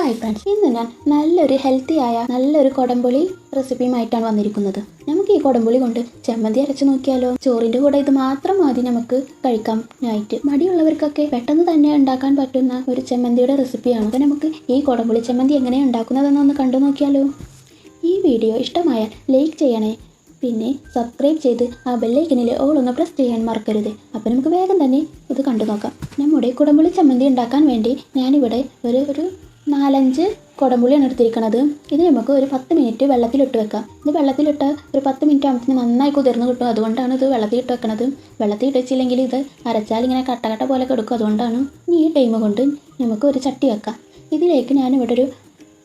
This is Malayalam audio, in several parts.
ഹായ് ഫ്രണ്ട്സ്, ഇന്ന് ഞാൻ നല്ലൊരു ഹെൽത്തിയായ നല്ലൊരു കൊടംപുളി റെസിപ്പിയുമായിട്ടാണ് വന്നിരിക്കുന്നത്. നമുക്ക് ഈ കൊടംപുളി കൊണ്ട് ചമ്മന്തി അരച്ച് നോക്കിയാലോ? ചോറിൻ്റെ കൂടെ ഇത് മാത്രം മതി നമുക്ക് കഴിക്കാനായിട്ട്. മടിയുള്ളവർക്കൊക്കെ പെട്ടെന്ന് തന്നെ ഉണ്ടാക്കാൻ പറ്റുന്ന ഒരു ചമ്മന്തിയുടെ റെസിപ്പിയാണ്. അപ്പോൾ നമുക്ക് ഈ കൊടംപുളി ചമ്മന്തി എങ്ങനെയാണ് ഉണ്ടാക്കുന്നതെന്നൊന്ന് കണ്ടു നോക്കിയാലോ? ഈ വീഡിയോ ഇഷ്ടമായാൽ ലൈക്ക് ചെയ്യണേ, പിന്നെ സബ്സ്ക്രൈബ് ചെയ്ത് ആ ബെല്ലൈക്കനിൽ ഓൾ ഒന്ന് പ്രസ് ചെയ്യാൻ മറക്കരുത്. അപ്പോൾ നമുക്ക് വേഗം തന്നെ ഇത് കണ്ടു നോക്കാം. നമ്മുടെ കുടംപുളി ചമ്മന്തി ഉണ്ടാക്കാൻ വേണ്ടി ഞാനിവിടെ ഒരു 4-5 കുടംപുളിയാണ് എടുത്തിരിക്കുന്നത്. ഇത് നമുക്ക് ഒരു 10 മിനിറ്റ് വെള്ളത്തിലിട്ട് വെക്കാം. ഇത് വെള്ളത്തിലിട്ട് ഒരു 10 മിനിറ്റ് ആകുമ്പോൾ നന്നായി കുതിർന്ന് കിട്ടും. അതുകൊണ്ടാണ് ഇത് വെള്ളത്തിലിട്ട് വെക്കുന്നത്. വെള്ളത്തിലിട്ട് വെച്ചില്ലെങ്കിൽ ഇത് അരച്ചാൽ ഇങ്ങനെ കട്ട പോലെ കിടക്കും. അതുകൊണ്ടാണ് ഈ ടൈം കൊണ്ട് നമുക്ക് ഒരു ചട്ടി വെക്കാം. ഇതിലേക്ക് ഞാനിവിടെ ഒരു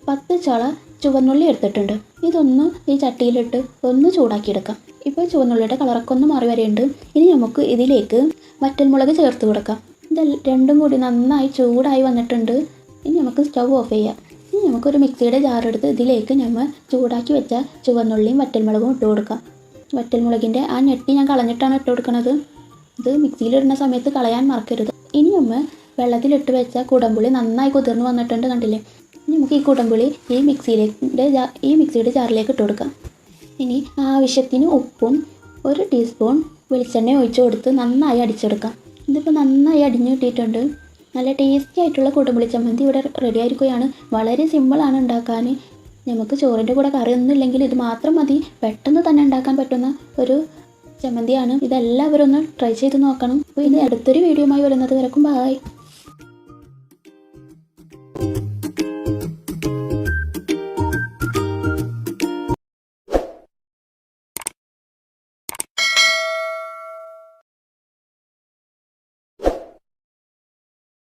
10 ചുള ചുവന്നുള്ളി എടുത്തിട്ടുണ്ട്. ഇതൊന്ന് ഈ ചട്ടിയിലിട്ട് ഒന്ന് ചൂടാക്കിയെടുക്കാം. ഇപ്പോൾ ചുവന്നുള്ളിയുടെ കളറൊക്കെ ഒന്ന് മാറി വരെയുണ്ട്. ഇനി നമുക്ക് ഇതിലേക്ക് വറ്റൽമുളക് ചേർത്ത് കൊടുക്കാം. ഇത് രണ്ടും കൂടി നന്നായി ചൂടായി വന്നിട്ടുണ്ട്. ഇനി നമുക്ക് സ്റ്റൗ ഓഫ് ചെയ്യാം. ഇനി നമുക്കൊരു മിക്സിയുടെ ജാറെടുത്ത് ഇതിലേക്ക് നമ്മൾ ചൂടാക്കി വെച്ച ചുവന്നുള്ളിയും വറ്റൽമുളകും ഇട്ട് കൊടുക്കാം. വറ്റൽമുളകിൻ്റെ ആ ഞെട്ടി ഞാൻ കളഞ്ഞിട്ടാണ് ഇട്ട് കൊടുക്കുന്നത്. ഇത് മിക്സിയിലിടുന്ന സമയത്ത് കളയാൻ മറക്കരുത്. ഇനി നമ്മൾ വെള്ളത്തിലിട്ട് വെച്ച കുടംപുളി നന്നായി കുതിർന്ന് വന്നിട്ടുണ്ട്, കണ്ടില്ലേ? നമുക്ക് ഈ കുടംപുളി ഈ മിക്സിയുടെ ജാറിലേക്ക് ഇട്ട് കൊടുക്കാം. ഇനി ആവശ്യത്തിന് ഉപ്പും 1 ടീസ്പൂൺ വെളിച്ചെണ്ണ ഒഴിച്ച് കൊടുത്ത് നന്നായി അടിച്ചെടുക്കാം. ഇതിപ്പോൾ നന്നായി അടിഞ്ഞു കിട്ടിയിട്ടുണ്ട്. നല്ല ടേസ്റ്റി ആയിട്ടുള്ള കുടംപുളി ചമ്മന്തി ഇവിടെ റെഡി ആയിരിക്കുകയാണ്. വളരെ സിമ്പിളാണ് ഉണ്ടാക്കാൻ. നമുക്ക് ചോറിൻ്റെ കൂടെ കറിയൊന്നും ഇല്ലെങ്കിൽ ഇത് മാത്രം മതി പെട്ടെന്ന് തന്നെ ഉണ്ടാക്കാൻ പറ്റുന്ന ഒരു ചമ്മന്തിയാണ്. ഇതെല്ലാവരും ഒന്ന് ട്രൈ ചെയ്ത് നോക്കണം. അപ്പോൾ ഇനി അടുത്തൊരു വീഡിയോയുമായി വരുന്നത് വരെക്കും ബൈ.